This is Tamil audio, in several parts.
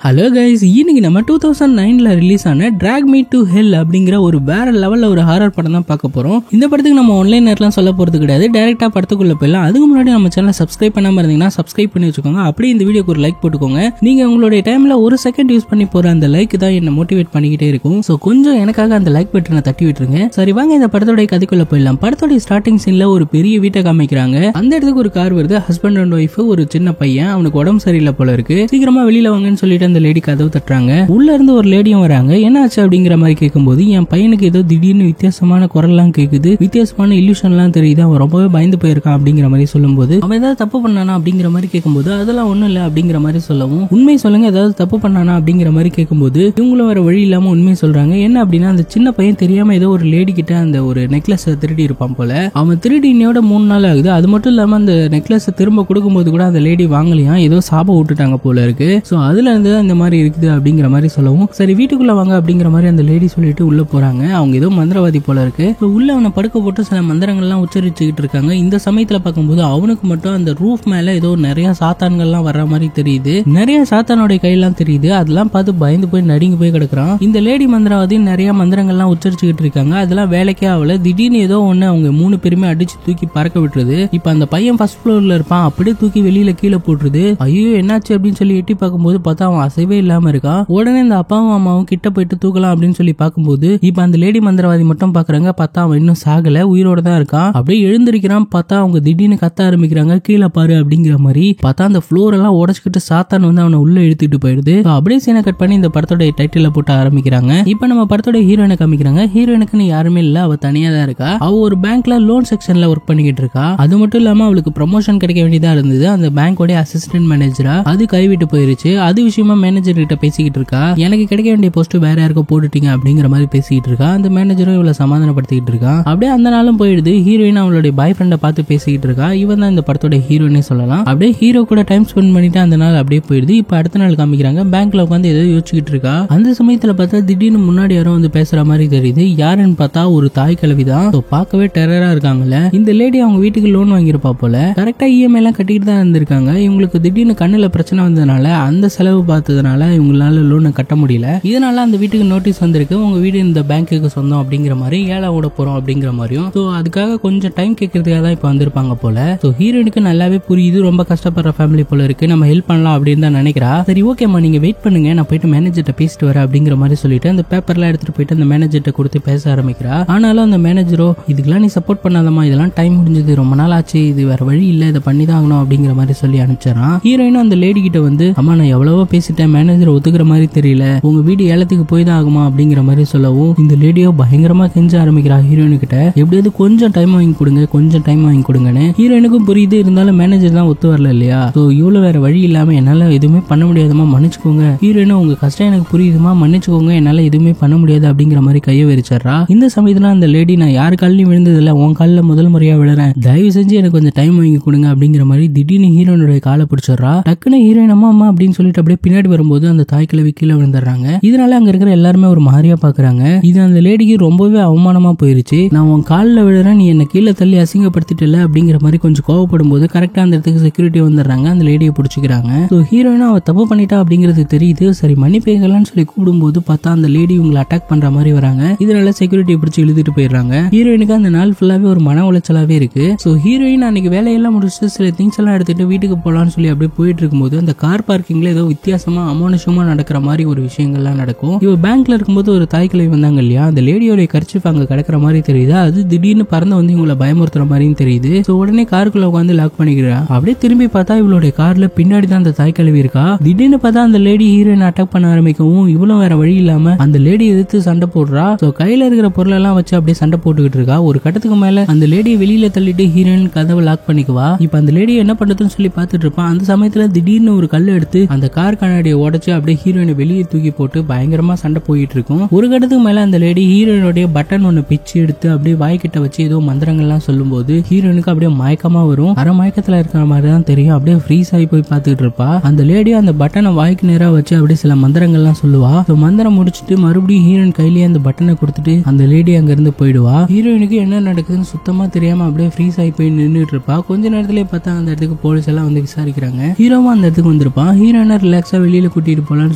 ஹலோ கைஸ், இன்னைக்கு நம்ம 2009ல ரிலீஸ் ஆன டிராக் மீ டு ஹெல் அப்படிங்கிற ஒரு வேற லெவல்ல ஒரு ஹாரர் படம் தான் பார்க்க போறோம். இந்த படத்துக்கு நம்ம ஆன்லைன் நேரலாம் சொல்ல போறது கிடையாது, டைரக்டா படத்துக்குள்ள போயிடலாம். அதுக்கு முன்னாடி நம்ம சேனலை சப்ஸ்கிரைப் பண்ணாம இருந்தீங்கன்னா சப்ஸ்கிரைப் பண்ணி வச்சுக்கோங்க. அப்படியே இந்த வீடியோக்கு ஒரு லைக் போட்டுக்கோங்க. நீங்க உங்களுடைய டைம்ல ஒரு செகண்ட் யூஸ் பண்ணி போற அந்த லைக் தான் என்ன மோட்டிவேட் பண்ணிக்கிட்டே இருக்கும். சோ கொஞ்சம் எனக்காக அந்த லைக் பட்டனை தட்டி விட்டுருங்க. சரி வாங்க இந்த படத்தோட கதைக்குள்ள போயிடலாம். படத்தோட ஸ்டார்டிங் சீன்ல ஒரு பெரிய வீட்டை காமிக்கிறாங்க. அந்த இடத்துக்கு ஒரு கார் வருது. ஹஸ்பண்ட் அண்ட் ஒய்ஃப், ஒரு சின்ன பையன், அவனுக்கு உடம்பு சரியில்லை போல இருக்கு. சீக்கிரமா வெளியில வாங்கன்னு சொல்லிட்டு அந்த லேடி கதவு தட்டுறாங்க. உள்ள இருந்து ஒரு லேடியும் வராங்க. என்ன ஆச்சு அப்படிங்கிற மாதிரி கேட்கும்போது, என் பையனுக்கு ஏதோ திடீர்னு வித்தியாசமான குரல்லாம் கேக்குது, வித்தியாசமான இல்யூஷன் எல்லாம் தெரியுது, அவன் ரொம்பவே பயந்து போயிருக்கான் அப்படிங்கிற மாதிரி சொல்லும்போது, அவன் ஏதாவது தப்பு பண்ணானா அப்படிங்கிற மாதிரி கேட்கும்போது, அதெல்லாம் ஒண்ணும் இல்ல அப்படிங்கிற மாதிரி சொல்லவும், உண்மை சொல்லுங்க ஏதாவது தப்பு பண்ணானா அப்படிங்கிற மாதிரி கேட்கும்போது, இவங்களும் வேற வழி இல்லாம உண்மை சொல்றாங்க. என்ன அப்படின்னா, அந்த சின்ன பையன் தெரியாம ஏதோ ஒரு லேடி கிட்ட அந்த ஒரு நெக்லஸ் திருடி இருப்பான் போல. அவன் திருடி இன்னையோட 3 நாள் ஆகுது. அது மட்டும் இல்லாம அந்த நெக்லஸ் திரும்ப கொடுக்கும்போது கூட அந்த லேடி வாங்கலையா, ஏதோ சாபம் விட்டுட்டாங்க போல இருக்கு. சோ அதுல இருந்து இந்த மாதிரி இருக்குது அப்படிங்கிற மாதிரி சொல்லவும், சரி வீட்டுக்குள்ள வாங்க அப்படிங்கிற மாதிரி அந்த லேடி சொல்லிட்டு உள்ள போறாங்க. அவங்க ஏதோ மந்திரவாதி போல இருக்கு. உள்ள அவனை படுக்க போட்டு சில மந்திரங்கள்லாம் உச்சரிச்சுக்கிட்டு இருக்காங்க. இந்த சமயத்துல பார்க்கும்போது அவனுக்கு மட்டும் அந்த ரூஃப் மேல ஏதோ நிறைய சாத்தான்கள்லாம் வர்ற மாதிரி தெரியுது. நிறைய சாத்தானோட கையெல்லாம் தெரியுது. அதெல்லாம் பார்த்து பயந்து போய் நடுங்கி போய் கிடக்குறான். இந்த லேடி மந்திரவாதி நிறைய மந்திரங்கள்லாம் உச்சரிச்சுக்கிட்டு இருக்காங்க. அதெல்லாம் வேலைக்கே ஆகல. திடீர்னு ஏதோ ஒண்ணு அவங்க 3 பேருமே அடிச்சு தூக்கி பறக்க விட்டுருது. இப்ப அந்த பையன் ஃபர்ஸ்ட் ஃப்ளோர்ல இருப்பான், அப்படியே தூக்கி வெளியில கீழே போட்டுருது. ஐயோ என்னாச்சு அப்படின்னு சொல்லி எட்டி பார்க்கும்போது பார்த்தா அவன் அசைவே இல்லாம இருக்கான். உடனே இந்த அப்பாவும் அம்மாவும் கிட்ட போயிட்டு தூக்கலாம் அப்படின்னு சொல்லி பார்க்கும்போது, இப்ப அந்த லேடி மந்திரவாதி மட்டும் பாக்குறாங்க. பார்த்தா அவன் இன்னும் சாகல, உயிரோட தான் இருக்கான். அப்படியே எழுந்திருக்கிறான். பார்த்தா அவங்க திடீர்னு கத்த ஆரம்பிக்கிறாங்க, கீழே பாரு அப்படிங்கிற மாதிரி. பார்த்தா அந்த ஃப்ளோர் எல்லாம் உடச்சுக்கிட்டு சாத்தான் வந்து அவனை உள்ள இழுத்துட்டு போயிடுது. அப்படியே சீனை கட் பண்ணி இந்த படத்தோட டைட்டில போட்டு ஆரம்பிக்கிறாங்க. இப்ப நம்ம படத்தோட ஹீரோயினை காமிக்கிறாங்க. ஹீரோயினுக்குன்னு யாருமே இல்ல, அவ தனியா தான் இருக்கா. அவ ஒரு பேங்க்ல லோன் செக்ஷன்ல ஒர்க் பண்ணிக்கிட்டு இருக்கா. அது மட்டும் இல்லாம அவளுக்கு ப்ரமோஷன் கிடைக்க வேண்டியதா இருந்தது. அந்த பேங்கோட அசிஸ்டன்ட் மேனேஜரா அது கைவிட்டு போயிருச்சு. அது விஷயமா மேனேஜர் கிட்ட பேசிக்கிட்டு இருக்கா. எனக்கு கிடைக்க வேண்டிய போஸ்ட் வேற யாருக்கோ போட்டுட்டீங்க அப்படிங்கிற மாதிரி பேசிக்கிட்டு இருக்கா. அந்த மேனேஜரும் இவளை சமாதானப்படுத்திக்கிட்டு இருக்கான். அப்படியே அந்த நாளும் போயிடுது. ஹீரோயின் அவளுடைய பாய் ஃப்ரெண்டை பார்த்து பேசிக்கிட்டு இருக்கா. இவன் தான் இந்த படத்தோட ஹீரோயினே சொல்லலாம். அப்படியே ஹீரோ கூட டைம் ஸ்பெண்ட் பண்ணிட்டு அந்த நாள் அப்படியே போயிடுது. இப்ப அடுத்த நாள் காமிக்கிறாங்க. பேங்க்ல உட்காந்து ஏதோ யோசிச்சுக்கிட்டு இருக்கா. அந்த சமயத்துல பார்த்தா திடீர்னு முன்னாடி யாரோ வந்து பேசுற மாதிரி தெரியுது. யாருன்னு பார்த்தா ஒரு தாய் கிழவிதான். பார்க்கவே டெரரா இருக்காங்கல்ல. இந்த லேடி அவங்க வீட்டுக்கு லோன் வாங்கியிருப்பா போல. கரெக்டா இஎம்ஐ எல்லாம் கட்டிட்டு தான் இருந்திருக்காங்க. இவங்களுக்கு திடீர்னு கண்ணுல பிரச்சனை வந்ததுனால அந்த செலவு பார்த்ததுனால இவங்களால லோனை கட்ட முடியல. இதனால அந்த வீட்டுக்கு நோட்டீஸ் வந்திருக்கு, உங்க வீடு இந்த பேங்க்குக்கு சொந்தம் அப்படிங்கிற மாதிரி, ஏழை ஓட போறோம் அப்படிங்கிற மாதிரியும். சோ அதுக்காக கொஞ்சம் டைம் கேட்கறதுக்காக தான் இப்ப வந்திருப்பாங்க போல. சோ ஹீரோயினுக்கு நல்லாவே புரியுது, ரொம்ப கஷ்டப்படுற ஃபேமிலி போல இருக்கு, நம்ம ஹெல்ப் பண்ணலாம் அப்படின்னு தான் நினைக்கிறா. சரி ஓகேமா நீங்க வெயிட் பண்ணுங்க, நான் போயிட்டு மேனேஜர்ட்ட பேசிட்டு வரேன் அப்படிங்கிற மாதிரி சொல்லிட்டு அந்த பேப்பர்லாம் எடுத்துட்டு போயிட்டு அந்த மேனேஜர்ட்ட கொடுத்து பேச ஆரம்பிக்கிறா. ஆனாலும் அந்த மேனேஜரோ, இதுக்கெல்லாம் நீ சப்போர்ட் பண்ணாதமா, இதெல்லாம் டைம் முடிஞ்சது, ரொம்ப நாள் ஆச்சு, இது வேற வழி இல்ல, இதை பண்ணிதான் ஆகணும் அப்படிங்கிற மாதிரி சொல்லி அனுப்பிச்சான். ஹீரோயினும் அந்த லேடி கிட்ட வந்து, அம்மா நான் எவ்வளவோ பேசிட்டேன், மேனேஜர் ஒத்துக்கிற மாதிரி தெரியல, உங்க வீடு ஏலத்துக்கு போய் தான் ஆகுமா அப்படிங்கிற மாதிரி சொல்லவும், இந்த லேடியோ பயங்கரமா கெஞ்ச ஆரம்பிக்கிறா ஹீரோயின் கிட்ட, எப்படியாவது கொஞ்சம் டைம் வாங்கி கொடுங்க, கொஞ்சம் டைம் வாங்கி கொடுங்கன்னு. ஹீரோயினுக்கும் புரியுது, இருந்தாலும் மேனேஜர் தான் ஒத்து வரல இல்லையா. சோ இவ்வளவு வேற வழி இல்லாம என்னால எதுவுமே பண்ண முடியாதுமா, மன்னிச்சுக்கோங்க. ஹீரோயினும் உங்க கஷ்டம் எனக்கு புரியுதுமா, மன்னிச்சுக்கோங்க, என்னால எதுவுமே பண்ண முடியாது அப்படிங்கிற மாதிரி கையை வெறிச்சாரா. இந்த சமயத்துல அந்த லேடி, நான் யாரு காலையும் விழுந்தது இல்ல, உன் காலில் முதல் முறையா விழுறேன், தயவு செஞ்சு எனக்கு கொஞ்சம் டைம் வாங்கி கொடுங்க அப்படிங்கிற மாதிரி திடீர்னு ஹீரோயினுடைய காலை பிடிச்சிடறா. டக்குன்னு ஹீரோயின் அம்மா அம்மா அப்படின்னு சொல்லிட்டு அப்படியே பின்னாடி வரும்போது அந்த தாய் கிழவி கீழே விழுந்துடுறாங்க. இதனால அங்க இருக்கிற எல்லாருமே ஒரு மாதிரியா பாக்குறாங்க. இது அந்த லேடிக்கு ரொம்பவே அவமானமா போயிருச்சு. நான் உன் காலில் விழுறேன், நீ என்ன கீழே தள்ளி அசிங்கப்படுத்திட்டல அப்படிங்கிற மாதிரி கொஞ்சம் கோவப்படும் போது கரெக்டா அந்த இடத்துக்கு செக்யூரிட்டி வந்துடுறாங்க. அந்த லேடியை பிடிச்சிக்கிறாங்க. ஸோ ஹீரோயினும் அவ தப்பு பண்ணிட்டா அப்படிங்கிறது தெரியுது. சரி மன்னிப்பேங்களான்னு சொல்லி கூடும்போது பார்த்தா அந்த லேடி உங்களை அட்டாக் பண்ற மாதிரி வராங்க. இதனால செக்யூரிட்டியை பிடிச்சி இழுத்துட்டு போயிடுறாங்க. ஹீரோயினுக்கு அந்த நாள் ஃபுல்லாவே ஒரு மன உளைச்சலாவே இருக்கு. ஸோ ஹீரோயின் அன்னைக்கு வேலையெல்லாம் முடிச்சுட்டு சில திங்ஸ் எல்லாம் எடுத்துட்டு வீட்டுக்கு போலான்னு சொல்லி அப்படியே போயிட்டு இருக்கும்போது அந்த கார் பார்க்கிங்ல ஏதோ வித்தியாசமா அமானுஷமா நடக்கிற மாதிரி ஒரு விஷயங்கள்லாம் நடக்கும். இவ பேங்க்ல இருக்கும்போது ஒரு தாய் கிழவி வந்தாங்க இல்லையா, அந்த லேடியோட கர்ச்சீஃப் அங்க கிடக்கிற மாதிரி தெரியுது. அது திடீர்னு பறந்து வந்து இவங்களை பயமுறுத்துற மாதிரியும் தெரியுது. சோ உடனே காருக்குள்ள உட்காந்து லாக் பண்ணிக்கிறா. அப்படியே திரும்பி பார்த்தா இவளுடைய கார்ல பின்னாடி தான் அந்த தாய் கிழவி இருக்கா. திடீர்னு பார்த்தா அந்த லேடி ஹீரோயின் அட்டாக் பண்ண ஆரம்பிக்கவும் இவ்வளவு வேற வழி இல்லாம அந்த லேடி எதிர்த்து சண்டை போடுறா. சோ கையில இருக்கிற பொருள் எல்லாம் வச்சு அப்படியே சண்டை போட்டுக்கிட்டு இருக்கா. ஒரு கட்டத்துக்கு மேல அந்த லேடியை வெளியில தள்ளிட்டு ஹீரோயின் கதவை லாக் பண்ணிக்குவா. இப்ப அந்த லேடி என்ன பண்றதுன்னு சொல்லி பாத்துட்டு இருப்பான். அந்த சமயத்துல திடீர்னு ஒரு கல் எடுத்து அந்த கார் கண்ணாடியை உடைச்சு அப்படியே ஹீரோயினை வெளியே தூக்கி போட்டு பயங்கரமா சண்டை போயிட்டு இருக்கும். ஒரு கட்டத்துக்கு மேல அந்த லேடி ஹீரோயினுடைய பட்டன் ஒண்ணு பிச்சு எடுத்து அப்படியே வாய்க்கிட்ட வச்சு ஏதோ மந்திரங்கள்லாம் சொல்லும் போது ஹீரோயினுக்கு அப்படியே மயக்கமா வரும். அரை மயக்கத்துல இருக்கிற மாதிரி தான் தெரியும். அப்படியே ஃப்ரீஸ் ஆகி போய் பாத்துட்டு இருப்பா. அந்த லேடி அந்த பட்டனை வாய்க்கு நேரா வச்சு அப்படியே சில மந்திரங்கள்லாம் சொல்லுவா. மந்திரம் முடிச்சுட்டு மறுபடியும் ஹீரோயின் கையிலேயே அந்த பட்டனை கொடுத்துட்டு அந்த லேடி அங்க இருந்து போயிடுவா. ஹீரோயினுக்கு என்ன நடக்குதுன்னு சுத்தமா தெரியாம அப்படியே ஃப்ரீஸ் ஆகி போய் நின்றுட்டு இருப்பா. கொஞ்ச நேரத்திலே பார்த்தா அந்த இடத்துக்கு போலீஸ் எல்லாம் வந்து விசாரிக்கிறாங்க. ஹீரோவும் அந்த இடத்துக்கு வந்திருப்பான். ஹீரோயினை ரிலாக்ஸா வெளியே வெளியில கூட்டிட்டு போலான்னு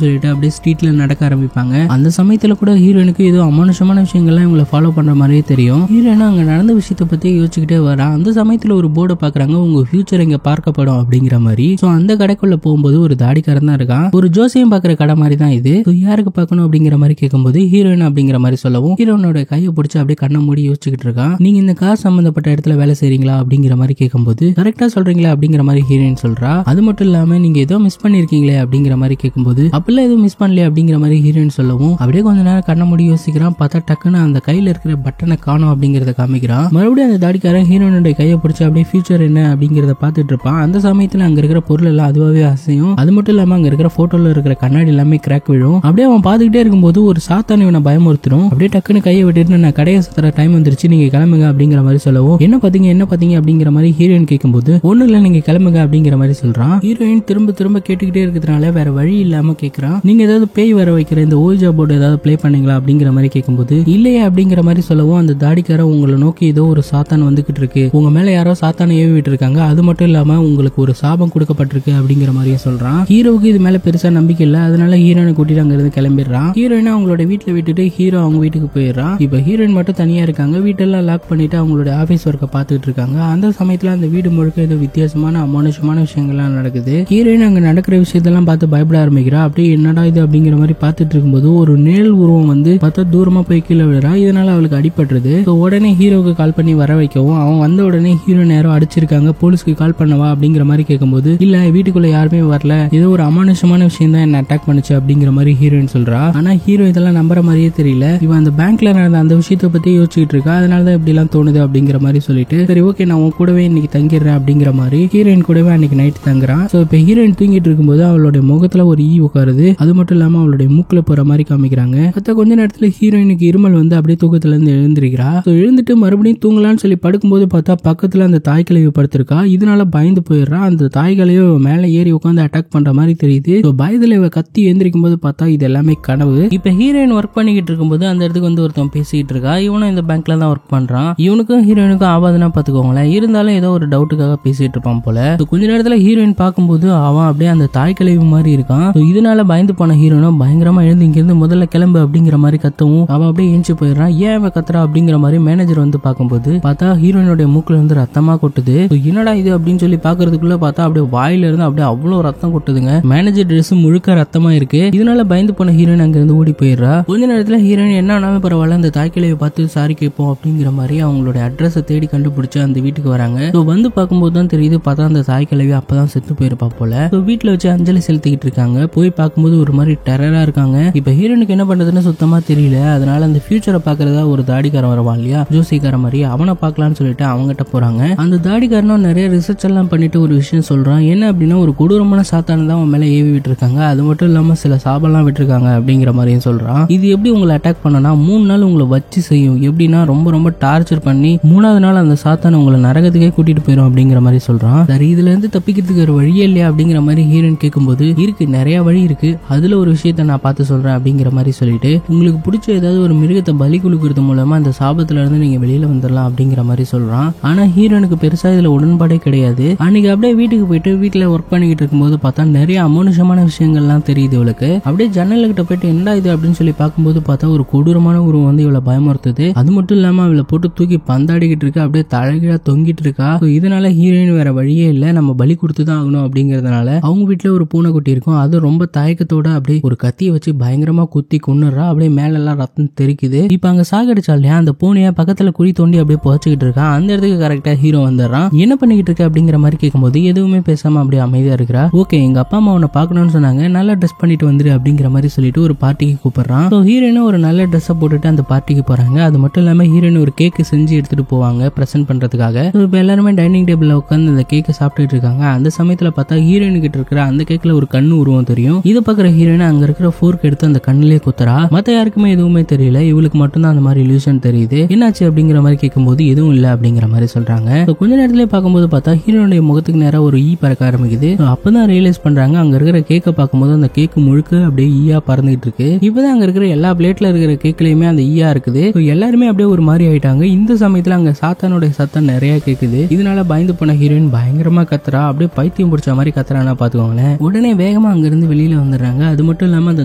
சொல்லிட்டு அப்படியே ஸ்ட்ரீட்ல நடக்க ஆரம்பிப்பாங்க. அந்த சமயத்துல கூட ஹீரோயினுக்கு ஏதோ அமானுஷமான விஷயங்கள்லாம் இவங்களை ஃபாலோ பண்ற மாதிரியே தெரியும். ஹீரோயினா அங்க நடந்த விஷயத்தை பத்தி யோசிச்சுக்கிட்டே வரா. அந்த சமயத்துல ஒரு போர்டை பாக்குறாங்க, உங்க ஃபியூச்சர் இங்க பார்க்கப்படும் அப்படிங்கிற மாதிரி. சோ அந்த கடைக்குள்ள போகும்போது ஒரு தாடிக்காரன் தான் இருக்கான். ஒரு ஜோசியம் பாக்குற கடை மாதிரி தான் இது. யாருக்கு பார்க்கணும் அப்படிங்கிற மாதிரி கேட்கும்போது ஹீரோயின் அப்படிங்கிற மாதிரி சொல்லவும் ஹீரோனோட கையை பிடிச்சி அப்படியே கண்ணை மூடி யோசிச்சுக்கிட்டு இருக்கான். நீங்க இந்த கார் சம்பந்தப்பட்ட இடத்துல வேலை செய்றீங்களா அப்படிங்கிற மாதிரி கேட்கும்போது கரெக்டா சொல்றீங்களா அப்படிங்கிற மாதிரி ஹீரோயின் சொல்றா. அது மட்டும் இல்லாம நீங்க ஏதோ மிஸ் பண்ணிருக்கீங்களே அப்படிங்கிற மாதிரி கேட்கும்போது அப்பெல்லாம் எதுவும் மிஸ் பண்ணல அப்படிங்கிற மாதிரி ஹீரோயின் சொல்லவும் அப்படியே கொஞ்ச நேரம் கண்ணை மூடி யோசிக்கிறான். பார்த்தா டக்குன்னு அந்த கையில இருக்கிற பட்டனை காணும் அப்படிங்கறத காமிக்கிறான். மறுபடியும் அந்த தாடிக்காரன் ஹீரோனுடைய கையை பிடிச்சி அப்படியே ஃபியூச்சர் என்ன அப்படிங்கறத பாத்துட்டு இருப்பான். அந்த சமயத்துல அங்க இருக்கிற பொருள் எல்லாம் அதுவாவே அசையும். அது மட்டும் இல்லாம அங்க இருக்கிற போட்டோல இருக்கிற கண்ணாடி எல்லாமே கிராக் விழும். அப்படியே அவன் பாத்துக்கிட்டே இருக்கும்போது ஒரு சாத்தான் இவனை பயமுறுத்துரும். அப்படியே டக்குன்னு கையை விட்டுட்டு நான் கடையை சுத்துற டைம் வந்துருச்சு, நீங்க கிளம்புங்க அப்படிங்கிற மாதிரி சொல்லவும் என்ன பாத்தீங்க அப்படிங்கிற மாதிரி ஹீரோயின் கேட்கும்போது ஒண்ணு இல்ல நீங்க கிளம்புங்க அப்படிங்கிற மாதிரி சொல்றான். ஹீரோயின் திரும்ப திரும்ப கேட்டுக்கிட்டே இருக்கிறதுனால வேற வழி இல்லாம கேக்குறான். நீங்க ஏதாவது பேய் வர வைக்கிற இந்த ஓல்ஜா போர்டு ஏதாவது பிளே பண்ணீங்களா அப்படிங்கிற மாதிரி கேட்கும்போது இல்லையே அப்படிங்கிற மாதிரி சொல்லவும் அந்த தாடிக்கார உங்களை நோக்கி ஏதோ ஒரு சாத்தான் வந்துகிட்டு இருக்கு, உங்க மேல யாரோ சாத்தான ஏவி விட்டு இருக்காங்க, அது மட்டும் இல்லாம உங்களுக்கு ஒரு சாபம் கொடுக்கப்பட்டிருக்கு அப்படிங்கிற மாதிரியும் சொல்றான். ஹீரோவுக்கு இது மேல பெருசா நம்பிக்கை இல்ல, அதனால ஹீரோனை கூட்டிட்டு அங்க இருந்து கிளம்பிடுறான். ஹீரோயினை அவங்களோட வீட்டுல விட்டுட்டு ஹீரோ அவங்க வீட்டுக்கு போயிடுறான். இப்ப ஹீரோயின் மட்டும் தனியா இருக்காங்க. வீட்டெல்லாம் லாக் பண்ணிட்டு அவங்களோட ஆபீஸ் ஒர்க்கை பாத்துட்டு இருக்காங்க. அந்த சமயத்துல அந்த வீடு முழுக்க ஏதோ வித்தியாசமான அமானுஷமான விஷயங்கள்லாம் நடக்குது. ஹீரோயின் அங்க நடக்கிற விஷயத்தெல்லாம் பார்த்து பயப்பட ஆரம்பிக்கிறா. அப்படியே என்னடா இது அப்படிங்கிற மாதிரி பாத்துட்டு இருக்கும்போது ஒரு நிழல் உருவம் வந்து பார்த்தா தூரமா போய் கீழே விழுறா. இதனால அவளுக்கு அடிபட்டுருது. உடனே ஹீரோவுக்கு கால் பண்ணி வர வைக்கவும் அவன் வந்த உடனே ஹீரோ நேரம் அடிச்சிருக்காங்க, போலீஸ்க்கு கால் பண்ணவா அப்படிங்கிற மாதிரி கேட்கும்போது இல்ல வீட்டுக்குள்ள யாருமே வரல, ஏதோ ஒரு அமானுஷமான விஷயம் தான் என்ன அட்டாக் பண்ணுச்சு அப்படிங்கிற மாதிரி ஹீரோயின் சொல்றா. ஆனா ஹீரோ இதெல்லாம் நம்புற மாதிரியே தெரியல. இவன் அந்த பேங்க்ல நடந்த அந்த விஷயத்தை பத்தி யோசிச்சுட்டு இருக்கா. அதனாலதான் இப்படி எல்லாம் தோணுது அப்படிங்கிற மாதிரி சொல்லிட்டு சரி ஓகே நான் உன் கூடவே இன்னைக்கு தங்கிடுறேன் அப்படிங்கிற மாதிரி ஹீரோயின் கூடவே அன்னைக்கு நைட் தங்குறான். சோ இப்ப ஹீரோயின் தூங்கிட்டு இருக்கும்போது அவளுடைய முகத்துல ஒரு ஈ உட்காருது. அது மட்டும் இல்லாம அவளுடைய மூக்குல போற மாதிரி காமிக்கிறாங்க. அத்த கொஞ்ச நேரத்துல ஹீரோயினுக்கு இருமல் வந்து அப்படியே தூக்கத்துல இருந்து எழுந்திருக்கிறா. எழுந்துட்டு மறுபடியும் தூங்கலான்னு சொல்லி படுக்கும்போது பார்த்தா பக்கத்துல அந்த தாய் கிழவி படுத்திருக்கா. இதனால பயந்து போயிடுறா. அந்த தாய் கிழவியோ மேல ஏறி உட்காந்து அட்டாக் பண்ற மாதிரி தெரியுது. பயத்துல இவ கத்தி எந்திரிக்கும் போது பார்த்தா இது எல்லாமே கனவு. இப்ப ஹீரோயின் ஒர்க் பண்ணிக்கிட்டு இருக்கும்போது அந்த இடத்துக்கு வந்து ஒருத்தன் பேசிட்டு இருக்கா. இவனும் இந்த பேங்க்ல தான் ஒர்க் பண்றான். இவனுக்கும் ஹீரோயினுக்கும் ஆபாதுன்னா பாத்துக்கோங்களேன். இருந்தாலும் ஏதோ ஒரு டவுட்டுக்காக பேசிட்டு இருப்பான் போல. கொஞ்ச நேரத்துல ஹீரோயின் பார்க்கும்போது அவன் அப்படியே அந்த தாய் கிழவி மாதிரி இருக்கான். இதனால பயந்து போன ஹீரோனும் பயங்கரமா எழுந்து இங்கிருந்து முதல்ல கிளம்பு அப்படிங்கிற மாதிரி கத்தவும் அவன் அப்படியே ஏஞ்சி போயிடுறான். ஏன் அவன் கத்துறா அப்படிங்கிற மாதிரி மேனேஜர் வந்து பார்க்கும்போது பார்த்தா ஹீரோயினுடைய மூக்குல இருந்து ரத்தமா கொட்டுது. என்னடா இது அப்படின்னு சொல்லி பாக்குறதுக்குள்ள பார்த்தா அப்படியே வாயில இருந்து அப்படியே அவ்வளவு ரத்தம் கொட்டுதுங்க. மேனேஜர் ட்ரெஸ் முழுக்க ரத்தமா இருக்கு. இதனால பயந்து போன ஹீரோயின் அங்க இருந்து ஓடி போயிடுறா. கொஞ்ச நேரத்துல ஹீரோயின் என்ன ஆனாலும் பரவாயில்ல அந்த தாய்க்கிளையை பார்த்து சாரி கேட்போம் அப்படிங்கிற மாதிரி அவங்களோட அட்ரஸை தேடி கண்டுபிடிச்சு அந்த வீட்டுக்கு வராங்க. வந்து பார்க்கும்போது தான் தெரியுது பார்த்தா அந்த தாய்க்கிழவி அப்பதான் செத்து போயிருப்பா போல. வீட்டுல வச்சு அஞ்சலி செலுத்திக்கிட்டு இருக்காங்க. போய் பார்க்கும்போது ஒரு மாதிரி டெரரா இருக்காங்க. இப்ப ஹீரோனுக்கு என்ன பண்றதுன்னு சுத்தமா தெரியல. அதனால அந்த ஃபியூச்சரை பாக்குறதா ஒரு தாடிக்காரன் வருவான் இல்லையா, ஜோசிக்கார மாதிரி, அவனை பார்க்கலாம்னு சொல்லிட்டு அவங்ககிட்ட போறாங்க. அந்த தாடிக்காரனும் நிறைய ரிசர்ச் எல்லாம் பண்ணிட்டு ஒரு விஷயம் சொல்றான். என்ன அப்படின்னா ஒரு கொடூரமான சாத்தான தான் அவன் மேல ஏவி விட்டுருக்காங்க. அது மட்டும் இல்லாம சில சாபெல்லாம் விட்டுருக்காங்க அப்படிங்கிற மாதிரியும் சொல்றான். இது எப்படி உங்களை அட்டாக் பண்ணனா 3 நாள் உங்களை வச்சு செய்யும். எப்படின்னா ரொம்ப ரொம்ப டார்ச்சர் பண்ணி 3வது நாள் அந்த சாத்தான உங்களை நரகத்துக்கே கூட்டிட்டு போயிடும் அப்படிங்கிற மாதிரி சொல்றான். சரி இதுல இருந்து தப்பிக்கிறதுக்கு ஒரு வழியே இல்லையா அப்படிங்கிற மாதிரி ஹீரோயின் கேட்கும்போது இருக்கு, நிறைய வழி இருக்கு, அதுல ஒரு விஷயத்த நான் பார்த்து சொல்றேன் அப்படிங்கிற மாதிரி சொல்லிட்டு உங்களுக்கு பிடிச்ச ஏதாவது ஒரு மிருகத்தை பலி கொடுக்கறது மூலமா அந்த சாபத்துல இருந்து நீங்க வெளியில வந்துடலாம் அப்படிங்கிற மாதிரி சொல்றான். ஆனா ஹீரோனுக்கு பெருசா இதுல உடன்பாடே கிடையாது. அன்னைக்கு அப்படியே வீட்டுக்கு போயிட்டு வீட்டுல ஒர்க் பண்ணிக்கிட்டு இருக்கும்போது பார்த்தா நிறைய அமானுஷமான விஷயங்கள்லாம் தெரியுது இவளுக்கு. அப்படியே ஜன்னல் கிட்ட போயிட்டு என்ன இது அப்படின்னு சொல்லி பார்க்கும்போது பார்த்தா ஒரு கொடூரமான உருவம் வந்து இவளை பயமுறுத்துது. அது மட்டும் இல்லாம அவளை போட்டு தூக்கி பந்தாடிக்கிட்டு இருக்கு, அப்படியே தலைகீழா தொங்கிட்டு இருக்கா. இதனால ஹீரோயின் வேற வழியே இல்ல, நம்ம பலி கொடுத்துதான் ஆகணும் அப்படிங்கறதுனால அவங்க வீட்டுல ஒரு பூனைக்குட்டி இருக்கும். அது ரொம்ப தயக்கத்தோட அப்படியே ஒரு கத்தியை வச்சு பயங்கரமா குத்தி கொன்னுறா. அப்படியே மேல எல்லாம் ரத்தம் தெரிக்குது. இப்ப அங்க சாகடிச்சா இல்லையா அந்த பூனைய பக்கத்துல குழி தோண்டி அப்படியே புதைச்சுக்கிட்டு இருக்கான். அந்த இடத்துக்கு கரெக்டா ஹீரோ வந்துடுறான். என்ன பண்ணிக்கிட்டு இருக்க அப்படிங்கிற மாதிரி கேட்கும்போது எதுவுமே பேசாம அப்படியே அமைதியா இருக்கிறா. ஓகே எங்க அப்பா அம்மா உன்னை பாக்கணும்னு சொன்னாங்க, நல்லா ட்ரெஸ் பண்ணிட்டு வந்துரு அப்படிங்கிற மாதிரி சொல்லிட்டு ஒரு பார்ட்டிக்கு கூப்பிடுறான். ஹீரோயினும் ஒரு நல்ல ட்ரெஸ்ஸை போட்டுட்டு அந்த பார்ட்டிக்கு போறாங்க. அது மட்டும் இல்லாம ஹீரோயின் ஒரு கேக் செஞ்சு எடுத்துட்டு போவாங்க பிரசன்ட் பண்றதுக்காக. இப்ப எல்லாருமே டைனிங் டேபிள்ல உட்காந்து அந்த கேக்கை சாப்பிட்டுட்டு இருக்காங்க. அந்த சமயத்துல பார்த்தா ஹீரோயின் கிட்ட இருக்கிற அந்த கேக்ல ஒரு கண்ணு உருவம் தெரியும். இதை பாக்குற ஹீரோயின் அங்க இருக்கிற ஃபோர்க் எடுத்து அந்த கண்ணிலே குத்துறா. மத்த யாருக்குமே எதுவுமே தெரியல, இவளுக்கு மட்டும் தான் அந்த மாதிரி இல்யூஷன் தெரியுது. என்னாச்சு அப்படிங்கிற மாதிரி கேட்கும்போது எதுவும் இல்ல அப்படிங்கிற மாதிரி சொல்றாங்க. கொஞ்ச நேரத்திலே பார்க்கும்போது பார்த்தா ஹீரோனுடைய முகத்துக்கு நேரா ஒரு ஈ பறக்க ஆரம்பிக்குது. அப்பதான் ரியலைஸ் பண்றாங்க அங்க இருக்கிற கேக்கை பார்க்கும்போது அந்த கேக்கு முழுக்க அப்படியே ஈயா பறந்துட்டு இருக்கு. இப்பதான் அங்க இருக்கிற எல்லா பிளேட்ல இருக்கிற கேக்லயுமே அந்த ஈயா இருக்குது. எல்லாருமே அப்படியே ஒரு மாதிரி ஆயிட்டாங்க. இந்த சமயத்துல அங்க சாத்தானுடைய சத்தம் நிறைய கேக்குது. இதனால பயந்து போன ஹீரோயின் பயங்கரமா கத்துறா. அப்படியே பைத்தியம் பிடிச்ச மாதிரி கத்துறானா பாத்துக்கோங்களேன். உடனே வேகமா வேகமா அங்க இருந்து வெளியில வந்துடுறாங்க. அது மட்டும் இல்லாம அந்த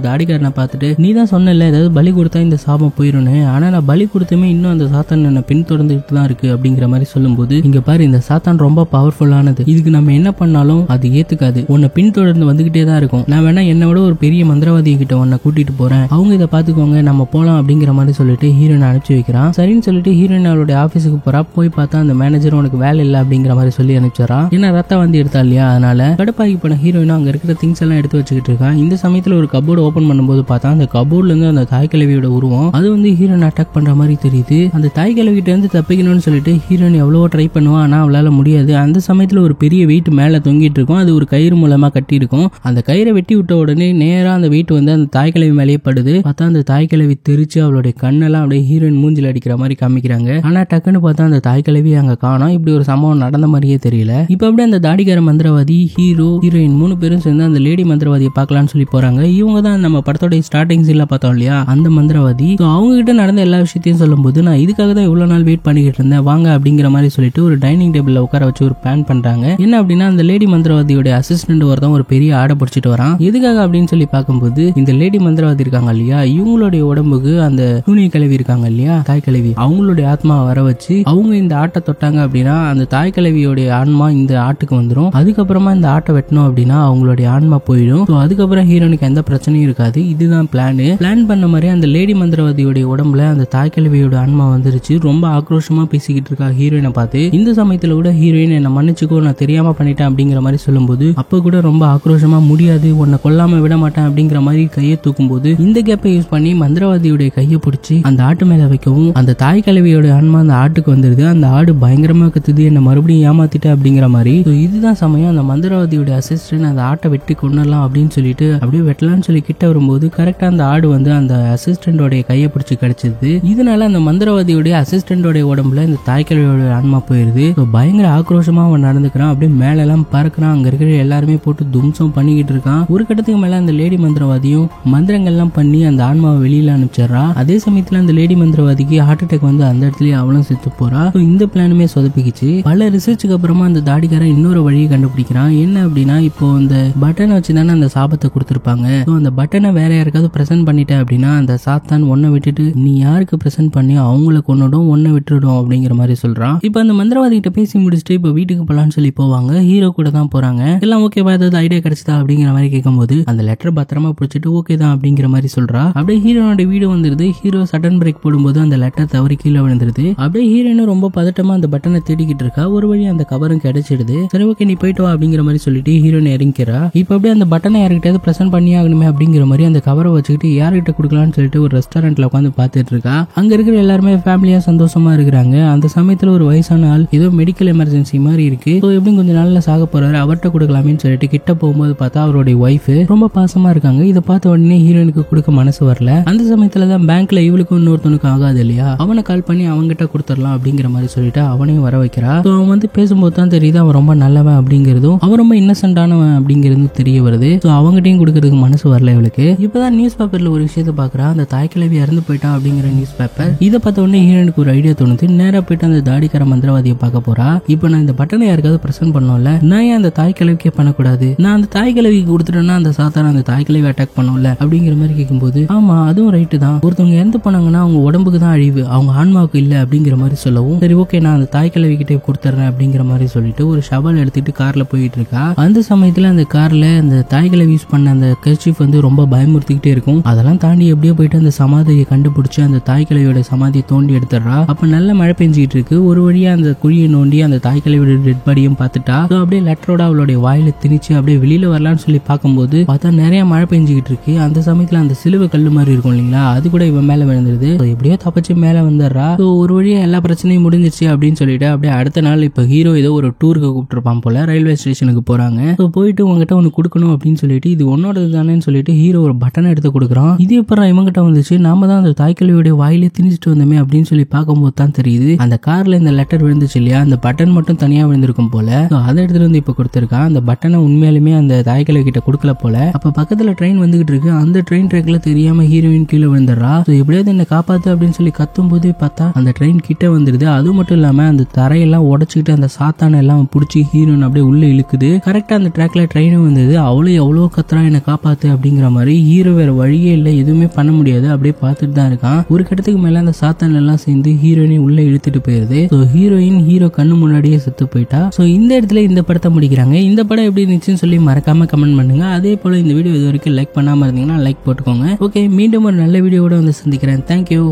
தாடிக்காரனை பார்த்துட்டு நீ தான் சொன்னல ஏதாவது பலி கொடுத்தா இந்த சாபம் போயிரும்னு, ஆனா நான் பலி கொடுத்துமே இன்னும் அந்த சாத்தான் என்ன பின்தொடர்ந்துட்டு தான் இருக்கு அப்படிங்கிற மாதிரி சொல்லும்போது, இங்க பாரு இந்த சாத்தான் ரொம்ப பவர்ஃபுல்லானது, இதுக்கு நம்ம என்ன பண்ணாலும் அது ஏத்துக்காது, உன்னை பின்தொடர்ந்து வந்துகிட்டே தான் இருக்கும். நான் வேணா என்னை விட ஒரு பெரிய மந்திரவாதி கிட்ட உன்னை கூட்டிட்டு போறேன், அவங்க இதை பாத்துக்கோங்க, நம்ம போலாம் அப்படிங்கிற மாதிரி சொல்லிட்டு ஹீரோயின் அனுப்பிச்சு வைக்கிறான். சரின்னு சொல்லிட்டு ஹீரோயின் அவளுடைய ஆபீஸுக்கு போறா. போய் பார்த்தா அந்த மேனேஜர் உனக்கு வேலை இல்லை அப்படிங்கிற மாதிரி சொல்லி அனுப்பிச்சாரான். ஏன்னா ரத்தம் வந்து எடுத்தா இல்லையா, அதனால கடுப்பாகி போன ஹீரோயினும் அங்க இருக்கிற திங்ஸ் எல்லாம் எடுத்து வச்சுக்கிட்டு இருக்கான். இந்த சமயத்துல ஒரு கபோர்டு ஓபன் பண்ணும்போது பார்த்தா அந்த கபோர்ட்ல இருந்து அந்த தாய் கிழவியோட உருவம் அது வந்து ஹீரோயின் அட்டாக் பண்ற மாதிரி தெரியுது. அந்த தாய் கிழவிட்ட இருந்து தப்பிக்கணும்னு சொல்லிட்டு ஹீரோயின் எவ்வளவோ ட்ரை பண்ணுவான், ஆனா அவளால முடியாது. அந்த சமயத்துல ஒரு பெரிய வெயிட் மேல தொங்கிட்டு இருக்கும், அது ஒரு கயிறு மூலமா கட்டி இருக்கும். அந்த கயிறை வெட்டி விட்ட உடனே நேரா அந்த வெயிட் வந்து அந்த தாய் கிழவி மேலேயே படுது. பார்த்தா அந்த தாய் கிழவி தெரிச்சு அவளுடைய கண்ணெல்லாம் அப்படியே ஹீரோயின் மூஞ்சில அடிக்கிற மாதிரி காமிக்கிறாங்க. ஆனா டக்குன்னு பார்த்தா அந்த தாய் கிழவி அங்க காணோம். இப்படி ஒரு சம்பவம் நடந்த மாதிரியே தெரியல. இப்ப அப்படியே அந்த தாடிக்கார மந்திரவாதி, ஹீரோ, ஹீரோயின் 3 பேரும் சேர்ந்து அந்த லேடி மந்திரவாதியை பார்க்கலாம்னு சொல்லி போறாங்க. இவங்க தான் நம்ம படத்தோட ஸ்டார்டிங் சீன்ல பார்த்தோம் இல்லையா, அந்த மந்திரவாதி. அவங்க கிட்ட நடந்த எல்லா விஷயத்தையும் சொல்லும்போது நான் இதுக்காக தான் இவ்வளவு நாள் வெயிட் பண்ணிக்கிட்டு இருந்தேன், வாங்க அப்படிங்கிற மாதிரி சொல்லிட்டு ஒரு டைனிங் டேபிள்ல உட்கார வச்சு ஒரு பிளான் பண்றாங்க. என்ன அப்படின்னா அந்த லேடி மந்திரவாதியோட அசிஸ்டன்ட் ஒருத்தன் ஒரு பெரிய ஆடை பிடிச்சிட்டு வரான். எதுக்காக அப்படின்னு சொல்லி பார்க்கும்போது இந்த லேடி மந்திரவாதி இருக்காங்க இல்லையா, இவங்களுடைய உடம்புக்கு அந்த சூனிய கிழவி இருக்காங்க இல்லையா, தாய் கிழவி, அவங்களுடைய ஆத்மா வர வச்சு அவங்க இந்த ஆட்டை தொட்டாங்க அப்படின்னா அந்த தாய் கிழவியோடைய ஆன்மா இந்த ஆட்டுக்கு வந்துடும். அதுக்கப்புறமா இந்த ஆட்டை வெட்டணும் அப்படின்னா அவங்களுடைய ஆன்மா போயிடும். அதுக்கப்புறம் ஹீரோனுக்கு எந்த பிரச்சனையும் இருக்காது. இதுதான் பிளான் பண்ண மாதிரி அந்த லேடி மந்திரவாதியோட உடம்புல அந்த தாய் கிழவியோட ஆன்மா வந்துருச்சு. ரொம்ப ஆக்ரோஷமா பேசிக்கிட்டு இருக்கா ஹீரோயினை பார்த்து. இந்த சமயத்துல கூட ஹீரோயின் என்ன மன்னிச்சுக்கோ, நான் தெரியாம பண்ணிட்டேன் அப்படிங்கிற மாதிரி சொல்லும்போது அப்ப கூட ரொம்ப ஆக்ரோஷமா முடியாது, உன்னை கொல்லாம விட மாட்டேன் அப்படிங்கிற மாதிரி கையை தூக்கும் போது இந்த கேப்பை யூஸ் பண்ணி மந்திரவாதியோட கையை பிடிச்சி அந்த ஆட்டு மேல வைக்கவும் அந்த தாய் கிழவியோட ஆன்மா அந்த ஆட்டுக்கு வந்துருது. அந்த ஆடு பயங்கரமா கத்துது, என்ன மறுபடியும் ஏமாத்திட்ட அப்படிங்கிற மாதிரி. இதுதான் சமயம் அந்த மந்திரவாதியோட அசிஸ்டன்ட் அந்த ஆட்டை வெட்டி கொன்னலாம் அப்படின்னு சொல்லிட்டு அப்படியே வெட்டலாம்னு சொல்லி கிட்ட வரும்போது கரெக்டா அந்த ஆடு வந்து அந்த அசிஸ்டன்டோட கையை பிடிச்சி கிடைச்சது. இதனால அந்த மந்திரவாதியோட அசிஸ்டன்டோட உடம்புல இந்த தாய் கிழவியோட ஆன்மா போயிருது. பயங்கர ஆக்ரோஷமா அவன் நடந்துக்கிறான், அப்படியே மேல எல்லாம் பறக்குறான். அங்க இருக்கிற எல்லாருமே போட்டு தும்சம் பண்ணிக்கிட்டு இருக்கான். ஒரு கட்டத்துக்கு மேல அந்த லேடி மந்திரவாதியும் மந்திரங்கள்லாம் பண்ணி அந்த ஆன்மாவை வெளியில அனுப்பிச்சிடறா. அதே சமயத்துல அந்த லேடி மந்திரவாதிக்கு ஹார்ட் அட்டாக் வந்து அந்த இடத்துலயே அவளும் செத்து போறா. இந்த பிளானுமே சொதப்பிக்கிச்சு. பல ரிசர்ச்சுக்கு அப்புறமா அந்த தாடிக்காரன் இன்னொரு வழியை கண்டுபிடிக்கிறான். என்ன அப்படின்னா இப்போ அந்த பட்டனை வச்சுதானே அந்த சாபத்தை கொடுத்திருப்பாங்க. அந்த பட்டனை வேற யாருக்காவது பிரசன்ட் பண்ணிட்ட அப்படின்னா அந்த சாத்தான் ஒன்ன விட்டுட்டு நீ யாருக்கு பிரசன்ட் பண்ணி அவங்கள கொன்னுடும், ஒன்ன விட்டுடும் அப்படிங்கிற மாதிரி சொல்றான். இப்ப அந்த மந்திரவாதி கிட்ட பேசி முடிச்சுட்டு இப்ப வீட்டுக்கு போலான்னு சொல்லி போவாங்க. ஹீரோ கூட தான் போறாங்க. எல்லாம் ஓகேவா, ஏதாவது ஐடியா கிடைச்சதா அப்படிங்கிற மாதிரி கேட்கும்போது அந்த லெட்டர் பத்திரமா பிடிச்சிட்டு ஓகே தான் அப்படிங்கிற மாதிரி சொல்றா. அப்படியே ஹீரோனோட வீடு வந்துருது. ஹீரோ சடன் பிரேக் போடும்போது அந்த லெட்டர் தவறி கீழே விழுந்துருது. அப்படியே ஹீரோனும் ரொம்ப பதட்டமா அந்த பட்டனை தேடிக்கிட்டு இருக்கா. ஒரு வழி அந்த கவரும் கிடைச்சிடுது. சரி ஓகே நீ போயிட்டு வா அப்படிங்கிற மாதிரி சொல்லிட்டு ஹீரோன் இறங்கிக்கிறா. இப்ப அப்படியே அந்த பட்டனை யாருக்கிட்ட பிரசன்ட் பண்ணி ஆகணுமே அப்படிங்கிற மாதிரி அந்த கவரை வச்சுக்கிட்டு யார்கிட்ட கொடுக்கலாம்னு சொல்லிட்டு ஒரு ரெஸ்டாரண்ட்ல உட்காந்து பாத்துட்டு இருக்கா. அங்க இருக்கிற எல்லாருமே ஃபேமிலியா சந்தோஷமா இருக்கிறாங்க. அந்த சமயத்துல ஒரு வயசான ஆள் ஏதோ மெடிக்கல் எமர்ஜென்சி மாதிரி இருக்கு, எப்படியும் கொஞ்சம் நாள்ல சாக போறாரு, அவர்கிட்ட கொடுக்கலாமேன்னு சொல்லிட்டு கிட்ட போகும்போது பார்த்தா அவருடைய ஒய்ஃப் ரொம்ப பாசமா இருக்காங்க. இதை பார்த்த உடனே ஹீரோனுக்கு கொடுக்க மனசு வரல. அந்த சமயத்துலதான் பேங்க்ல இவளுக்கும் இன்னொருத்தனுக்கு ஆகாது இல்லையா, அவனை கால் பண்ணி அவன்கிட்ட கொடுத்துடலாம் அப்படிங்கிற மாதிரி சொல்லிட்டு அவனையும் வர வைக்கிறா. அவன் வந்து பேசும்போது தான் தெரியுது அவன் ரொம்ப நல்லவன் அப்படிங்கிறதும் அவன் ரொம்ப இன்னசென்டானவன் அப்படிங்கிறது தெரிய வருது. அவங்ககிட்டயும் கொடுக்கறதுக்கு மனசு வரல இவளுக்கு. இப்பதான் நியூஸ் பேப்பர்ல ஒரு விஷயத்த பாக்குறா. அந்த தாய் கிழவி இறந்து போயிட்டான் அப்படிங்கிற நியூஸ் பேப்பர். இதை பார்த்த உடனே ஹீரோனுக்கு ஒரு ஐடியா தோணுது. நேரா போயிட்டு அந்த தாடிக்கார மந்திரவாதியை பார்க்க போறா. இப்ப நான் இந்த பட்டனை யாருக்காவது பிரசன்ட் பண்ணோம்ல, நான் ஏன் அந்த தாய் கிழவிக்கே பண்ணக்கூடாது, நான் அந்த தாய் கிழவிக்கு கொடுத்துட்டேன்னா அந்த சாத்தான அந்த தாய் கிழவி அட்டாக் பண்ணும்ல அப்படிங்கிற மாதிரி கேட்கும்போது ஆமா அதுவும் ரைட்டு தான், ஒருத்தவங்க இறந்து போனாங்கன்னா அவங்க உடம்புக்கு தான் அழிவு, அவங்க ஆன்மாவுக்கு இல்ல அப்படிங்கிற மாதிரி சொல்லவும் சரி ஓகே நான் அந்த தாய் கிழவி கிட்டே கொடுத்துறேன் அப்படிங்கிற மாதிரி சொல்லிட்டு ஒரு ஷவல் எடுத்துட்டு கார்ல போயிட்டு இருக்கா. அந்த சமயத்துல அந்த கார்ல அந்த தாய் கிழவி யூஸ் பண்ண அந்த கர்ச்சீஃப் வந்து ரொம்ப பயமுறுத்திக்கிட்டே இருக்கும். அதெல்லாம் தாண்டி எப்படியோ போயிட்டு அந்த சமாதியை கண்டுபிடிச்சு அந்த தாய் கிழவியோட சமாதியை தோண்டி எடுத்துடுறா. அப்ப நல்ல மழை பெஞ்சிட்டு இருக்கு. ஒரு வழியா அந்த குழியை நோண்டி அந்த தாய் கிழவியோட டெட் பாடியும் பார்த்துட்டா. அப்படியே லெட்டரோட அவளுடைய வாயில திணிச்சு அப்படியே வெளியில வரலான்னு சொல்லி பார்க்கும்போது பார்த்தா நிறைய மழை பெஞ்சிக்கிட்டு இருக்கு. அந்த சமயத்துல அந்த சிலுவை கல்லு மாதிரி இருக்கும் இல்லைங்களா, அது கூட இவன் மேல விழுந்துருது. எப்படியோ தப்பிச்சு மேல வந்துடுறா. ஒரு வழியா எல்லா பிரச்சனையும் முடிஞ்சிருச்சு அப்படின்னு சொல்லிட்டு அப்படியே அடுத்த நாள் இப்ப ஹீரோ ஏதோ ஒரு டூருக்கு கூப்பிட்டுருப்பான் போல, ரயில்வே ஸ்டேஷனுக்கு போறாங்க. போயிட்டு உங்ககிட்ட ஒன்னு கொடுக்கணும் அப்படின்னு சொல்லிட்டு இது உன்னோடது தானேன்னு சொல்லிட்டு ஹீரோ ஒரு பட்டனை எடுத்து கொடுக்குறான். இது எப்பறம் இவங்கிட்ட வந்துச்சு, நாம தான் அந்த தாய்க்கிழவியோட வாயிலே திணிச்சிட்டு வந்தோமே அப்படின்னு சொல்லி பார்க்கும்போது தான் தெரியுது அந்த கார்ல இந்த லெட்டர் விழுந்துச்சு இல்லையா, அந்த பட்டன் மட்டும் தனியா விழுந்திருக்கும் போல. அதை எடுத்துட்டு வந்து இப்ப கொடுத்திருக்கான். அந்த பட்டனை உண்மையாலுமே அந்த தாய்க்கிழவி கிட்ட கொடுக்கல போல. அப்ப பக்கத்துல ட்ரெயின் வந்துகிட்டு இருக்கு. அந்த ட்ரெயின் ட்ராக்ல தெரியாம ஹீரோயின் கீழே விழுந்துடுறா. எப்படியாவது என்ன காப்பாத்து அப்படின்னு சொல்லி கத்தும் போதே பார்த்தா அந்த ட்ரெயின் கிட்ட வந்துருது. அது மட்டும் இல்லாம அந்த தரையெல்லாம் உடைச்சுக்கிட்டு அந்த சாத்தான எல்லாம் பிடிச்சி ஹீரோயின் அப்படியே உள்ள இழுக்குது. கரெக்டா அந்த ட்ராக்ல ட்ரெயினும் வந்தது. அவளும் எவ்வளவு கத்துறா என்னை காப்பாத்து அப்படிங்கிற மாதிரி. ஹீரோ வேற வழியே இல்லை, எதுவுமே பண்ண முடியாது, அப்படியே பார்த்துட்டு தான் இருக்கான். ஒரு கட்டத்துக்கு மேல அந்த சாத்தான் எல்லாம் சேர்ந்து ஹீரோயினை உள்ள இழுத்துட்டு போயிருது. ஸோ ஹீரோயின் ஹீரோ கண்ணு முன்னாடியே செத்து போயிட்டா. ஸோ இந்த இடத்துல இந்த படத்தை முடிக்கிறாங்க. இந்த படம் எப்படி இருந்துச்சுன்னு சொல்லி மறக்காம கமெண்ட் பண்ணுங்க. அதே போல இந்த வீடியோ இது வரைக்கும் லைக் பண்ணாம இருந்தீங்கன்னா லைக் போட்டுக்கோங்க. ஓகே, மீண்டும் ஒரு நல்ல வீடியோவோட வந்து சந்திக்கிறேன். தேங்க்யூ.